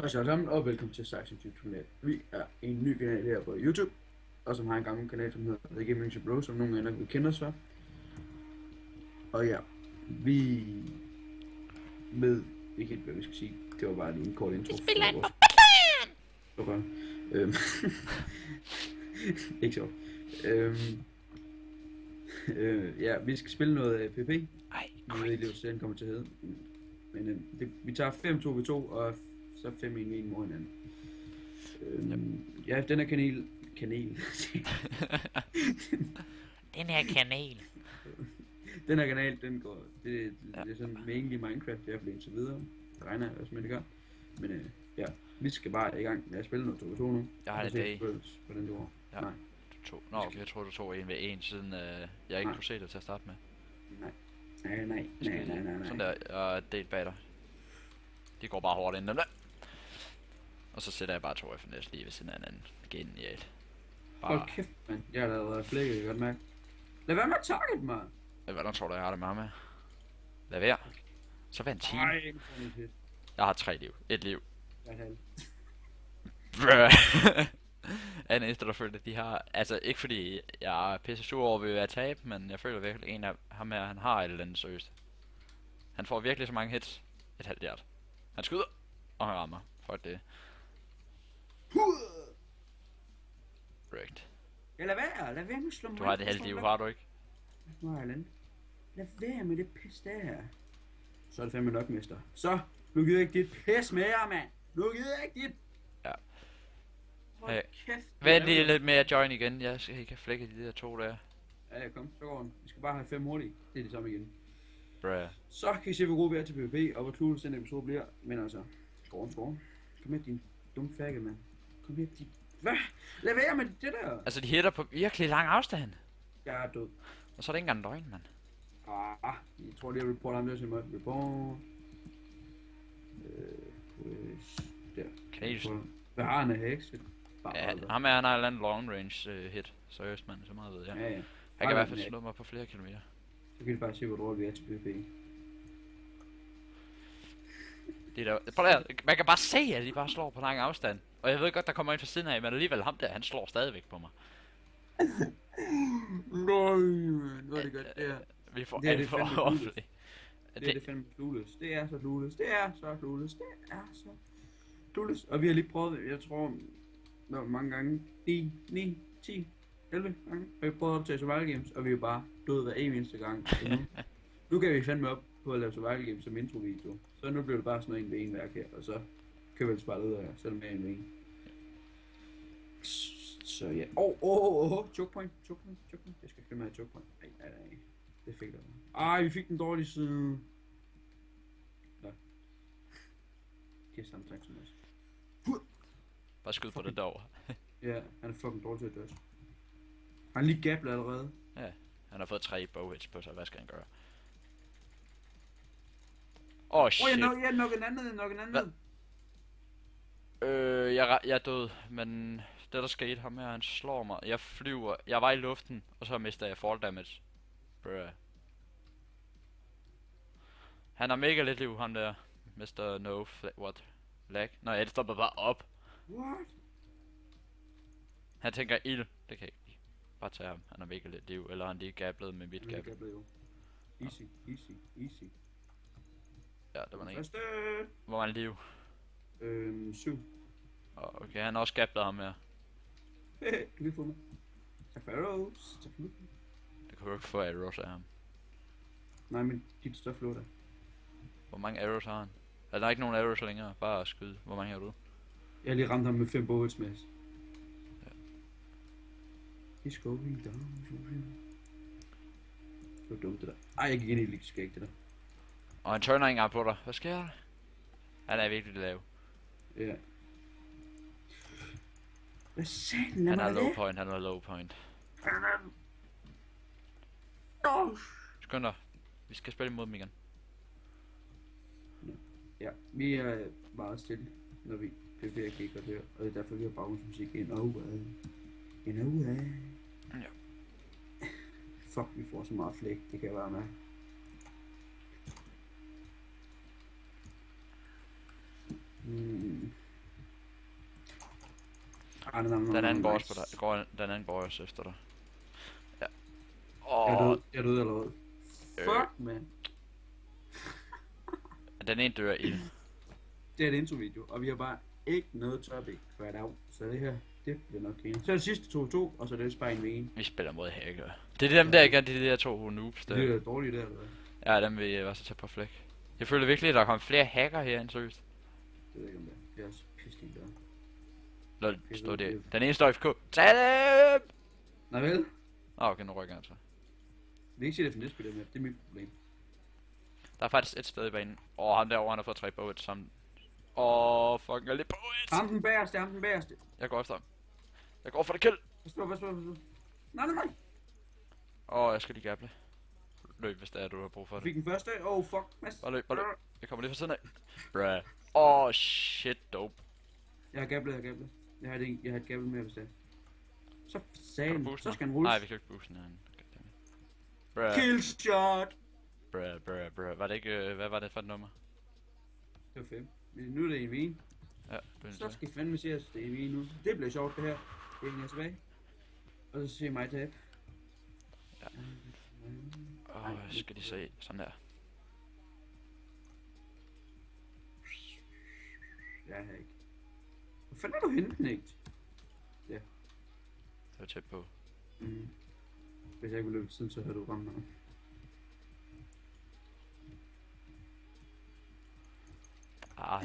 Hej så sammen, og velkommen til 26 kanal. Vi er en ny kanal her på YouTube, og som har en gammel kanal, som hedder The Gaming Bro, som nogle af jer vil kende os for. Og ja, vi ved ikke helt, hvad vi skal sige. Det var bare lige en kort intro. Vi spiller en okay. Ikke sjovt. Ja, vi skal spille noget PvP. Ej, vi ved ikke, hvad det kommer til at hedde. Men vi tager 5-2v2 og så 5-1 mod hinanden. Ja, den her kanal. Den her kanal. Den her kanal, den går. Det er sådan mainly Minecraft, i hvert fald indtil videre. Det regner jeg også med, det gør. Men ja, vi skal bare i gang med at spille noget 2v2 nu. Jeg har det dag. På den du ja. Nej. Nå, okay, jeg tror du tog en ved en, siden jeg ikke kunne se det til at starte med. Nej. Sådan der, og delt bag dig. De går bare hårdt ind dem der. Og så sætter jeg bare 2 FNS lige ved siden af hinanden. Genialt. Hold kæft, mand. Jeg har lavet flækket, jeg kan godt mærke. Lad være med at target mig. Hvordan tror du, jeg har det med? Lad være. Så vær en time. Nej, ikke sådan et hit. Jeg har 3 liv. 1 liv. Jeg har halv. Er den eneste, der føler, at de har... Altså, ikke fordi jeg er pisse sur over ved at tabe, men jeg føler virkelig, en af ham her, han har et eller andet seriøst. Han får virkelig så mange hits. Et halvt hjert. Han skyder, og han rammer. Fuck det. Correct. Ja, lad være med at slå mig. Du har det halvt liv, har du ikke? Lad være med det pis der her. Så er det fandme nok, mester. Så, nu gider jeg ikke dit pis med jer, mand. Nu gider jeg ikke dit. Ja. Hold kæft. Vent lige lidt med at join igen. Jeg skal ikke have flækket de der 2 der. Ja, kom, så går den. Vi skal bare have 5 hurtigt. Det er det samme igen. Bruh. Så kan I se, hvor gode vi er til PvP, og hvor clueless den episode bliver. Men altså, score. Kom her, din dumme faggot, mand. Kom her, din... Hvad? Lad være med det der. Altså, de hitter på virkelig lang afstand. Jeg er død. Og så er det ikke engang en døgn, mand. Jeg tror lige, jeg reporter ham der til mig. Report. Der. Kanelsen. Hvad har han af heks? Ja, ham er han har et eller andet long range hit. Seriøst, mand. Så meget ved jeg. Ja. Han kan i hvert fald slå mig på flere kilometer. Så kan I bare se, hvor dårligt vi er til PvP. Det der, prøv der, man kan bare se, at de bare slår på lang afstand. Og jeg ved godt, der kommer en fra siden af, men alligevel ham der, han slår stadigvæk på mig. Nej, nu er det godt, det er. Vi får alt for offentligt. Det er det fandme clueless. Det er så clueless. Og vi har lige prøvet, jeg tror, hvor mange gange? 9, 10, 11 gange. Og vi har prøvet at optage survival games, og vi er bare døde hver eneste gang. Nu kan vi fandme op på at lave survival games som introvideo. Så nu bliver det bare sådan en ved en værk her, og så kan vi altså bare lede her, selvom jeg er en ved en. Så ja. Choke point. Jeg skal finde mig et choke point. Nej. Det fik jeg. Ej, vi fik den dårlige side. Nå. Det er samme træk som os. Bare skud på det derovre. Ja, han er fucking dårlig til at dodge. Han er lige gablet allerede. Ja, han har fået 3 bowhits på sig. Hvad skal han gøre? Shit. Jeg nok en anden. Jeg er død, men det der skete, ham her, han slår mig. Jeg flyver, jeg var i luften, og så mister jeg fall damage. Bruh. Han har mega lidt liv, ham der. Mr. No what? Lag? Nej, det stopper bare op. What? Han tænker ild, det kan jeg ikke. Bare tage ham, han har mega lidt liv, eller han lige gablet med mit gab. Easy. Ja, det var en. Første. Hvor mange liv? 7. Okay, han har også gablet ham her. Du kan få mig. Tak for arrows. Det kan du ikke få arrows af ham. Nej, men dit stof lå der. Hvor mange arrows har han? Er der ikke nogen arrows længere? Bare skyde. Hvor mange har du? Jeg har lige ramt ham med 5 bullets med. Ja. It's going down. Det var dumt det der. Ej, jeg gik ind i det skægt det der. Og han turner ikke engang på dig. Hvad sker der? Han er virkelig lav. Ja. Hvad satan han har low point. Skynd dig. Vi skal spille imod dem igen. Ja, vi er meget stille, når vi PvP kigger der, og det er derfor vi har baggrundsmusik ind og Ja. Fuck, vi får så meget flæk, det kan jeg være med. Ej, Den anden går også på dig. Den anden går også efter dig. Ja. Åh. Jeg er død allerede. Fuck, man. Den ene dør ild. Det er et intro-video, og vi har bare ikke noget topic for et af. Så det her, det bliver nok griner. Så er det sidste 2-2, og så er det bare en med en. Vi spiller mod hacker. Det er dem der, ikke? De der 2 noobs der. Det er dårligt der, eller hvad? Ja, dem vil jeg også tage på flæk. Jeg føler virkelig, at der kommer flere hacker her end seriøst. Det ved jeg ikke om det er. Det er også pisselig der. Lol, står det. Den ene står FK. Tag dem! Nej vel? Okay, nu rykker jeg altså. Vi ikke se det for næste spil, det er mit problem. Der er faktisk et sted i banen. Ham derovre, han har fået 3 bullets sammen. Fucking alle bullets! Ham den bagerste. Jeg går efter ham. Jeg går for det kill! Pas på. Nej. Jeg skal lige gable. Løb, hvis det er, du har brug for Jeg det. fik den første. Fuck. Mads. Bare løb. Jeg kommer lige fra siden af. Bruh. Shit, dope. Jeg har gablet. Jeg har et gablet mere, hvis det er. Så sagen. Så skal han rulles. Nej, vi kan ikke booste den. Bruh. Kill shot! Bruh. Var det ikke, hvad var det for et nummer? Det var 5. Nu er det en vin. Ja, så skal I fandme se, at det er en vin nu. Det bliver sjovt, det her. Det er tilbage. Og så ser mig tabe. Ja. Skal de se sådan der. Jeg har ikke. Hvor fanden er du henne, Knægt? Ja. Det var tæt på. Hvis jeg ikke ville løbe siden, så havde du ramt mig. Nej.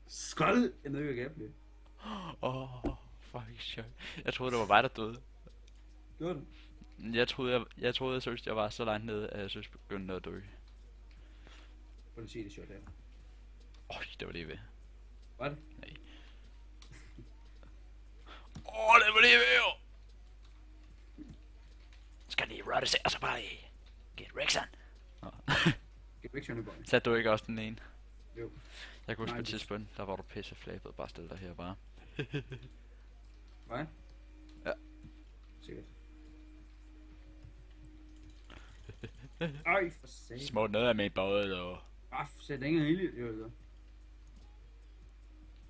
Skrald! Jeg nåede ikke at gable. Fucking shit. Jeg troede, det var mig, der døde. Gjorde du? Jeg troede seriøst, jeg var så langt nede, at jeg synes begyndte at dø. Prøv at se det shot her. Det var lige ved. Var det? Nej. Det var lige ved, jo! Skal lige rette sig, og så bare get Rexon. Get Rexon i bolden. Satte du ikke også den ene? Jo. Jeg kunne huske på et tidspunkt, der var du pisse flabet, bare stille dig her bare. Hvad? Ja. Sikkert. Ej, for satan. Små noget af min båd, og... For satan, ingen heldig. Jo, så.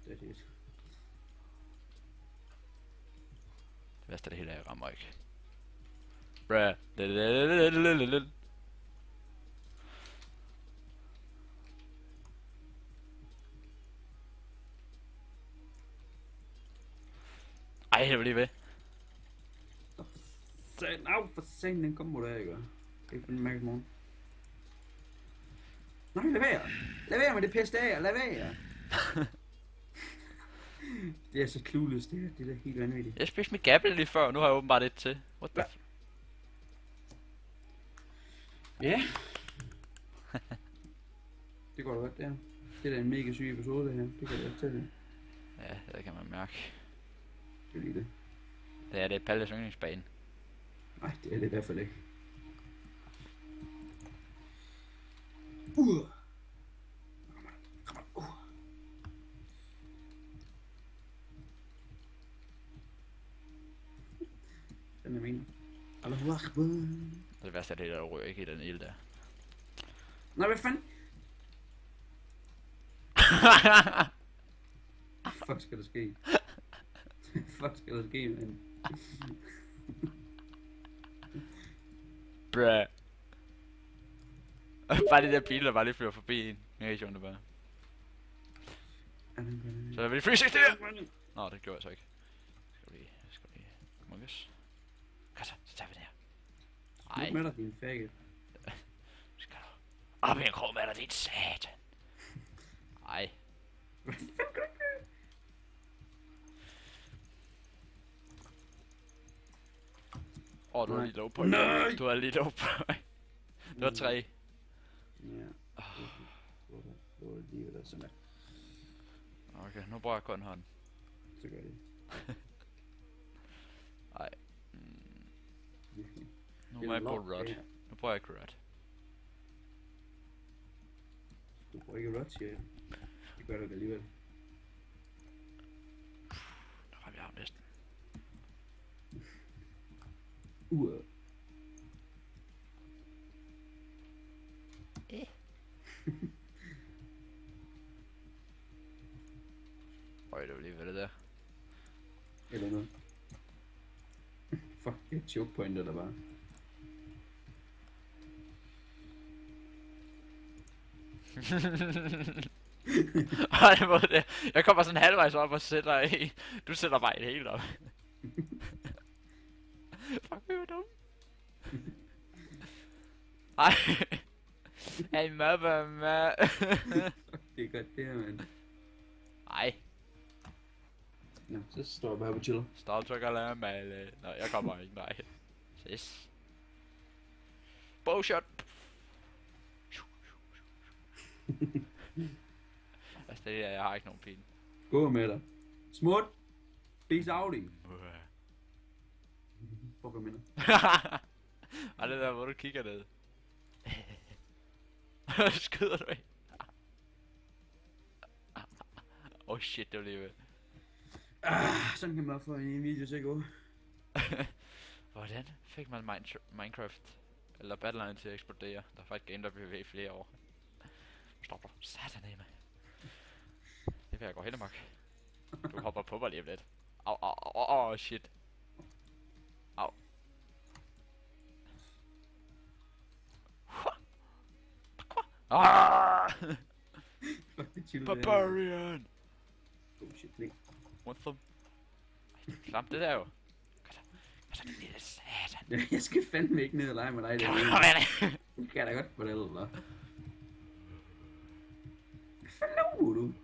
Det er det. Det værste af det hele er, jeg rammer ikke. Ej, det var lige ved. For satan, den kommer der, ikke? Det er ikke en mærke morgen. Nej, lad være med det pisse af, lad være. Det er så clueless, det er helt vanvittigt. Jeg spiste mit gabel lige før, og nu har jeg åbenbart et til. What the f... Ja. Det går da godt, det her. Det er da en mega syg episode, det her. Det kan jeg da fortælle. Ja, det kan man mærke. Det er lige det. Det er det Palles yndlingsbane. Nej, det er det i hvert fald ikke. Den er min. Allahu Akbar. Det værste er det, der rører ikke i den ild der. Nej, hvad fanden? Fuck skal der ske? Fuck skal der ske, man? Bruh. Bare de der biler, der bare lige flyver forbi en. Mega sjovt det bare. Så er vi 360 der! Nå, det gjorde jeg så ikke. Skal vi lige... Munkes. Kom så tager vi det her. Ej. Smuk med dig, din faggot. Skal du... Op i en krog med dig, din satan. Ej. Du er lige low point. Nej! Du er lige low point. Det var 3. Ja. Det var lige ved der sådan der. Okay, nu bruger jeg kun hånden. Så gør det. Ej. Nu må jeg på rod. Nu bruger jeg ikke rod. Du bruger ikke rod, siger jeg. Det gør du da alligevel. Uret. Øj, det var lige ved det der. Eller noget. Fuck, det er choke pointer der bare. Ej, det var det. Jeg kommer sådan halvvejs op og sætter i. Du sætter bare et helt op. Fuck, det var dumt. Ej. Hey, mama. Det er godt det her, mand. Ej. Nå, så står jeg bare på chiller. Stop, så kan jeg male. Nå, jeg kommer ikke, nej. Ses. Bowshot. Altså, det er, jeg har ikke nogen pin. Gå med dig. Smut. Peace out. Fuck, hvad mener. Ej, det der, hvor du kigger ned. Skyder du ikke? Oh shit, det var lige ved. Sådan kan man få en video til at gå. Hvordan fik man Minecraft eller Battleline til at eksplodere? Der er faktisk game, der blev ved i flere år. Stop dig. Satan af mig. Det vil jeg gå helt amok. Du hopper på mig lige lidt. Au, au, au, au, shit. Au. Ah! Fuck, det chill. Barbarian! Oh shit, nej. One thumb. Ej, klamt det der jo. Hvad så det lille satan? Ja, jeg skal fandme ikke ned og lege med dig. Kan du komme med det? Det kan jeg da godt fortælle dig. Hvad fanden laver du?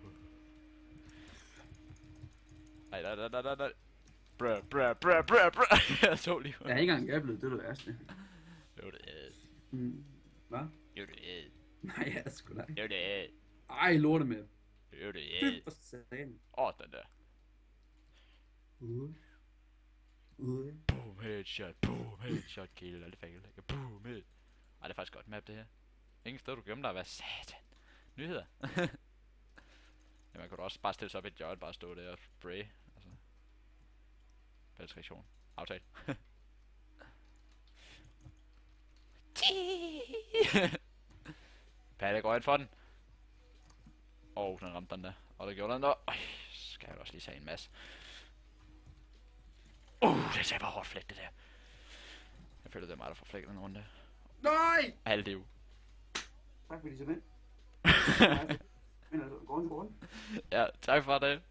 Nej. Bruh. Jeg så lige. Jeg er ikke engang blevet det værste. Jo, det er. Hvad? Jo, det er. Nej, jeg er sgu da ikke. Jo, det er. Ej, lorte med. Jo, det er. Fy for satan. Den der. Ude. Boom, headshot, kill, alle fængel. Boom, head. Ej, det er faktisk godt map, det her. Ingen sted, du gemmer dig, hvad satan. Nyheder. Ja, man kunne da også bare stille sig op i et hjørne, bare stå der og spray. Altså. Penetration. Aftale. Palle går ind for den. Den ramte den der. Og der gjorde den der. Skal jeg også lige sige en masse. Det ser bare hårdt flægt, det der. Jeg føler, det er mig, der får flækket den runde. Nej! Alt liv. Tak for de så mænd. Men altså, gå rundt. Ja, tak for det.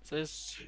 Ses.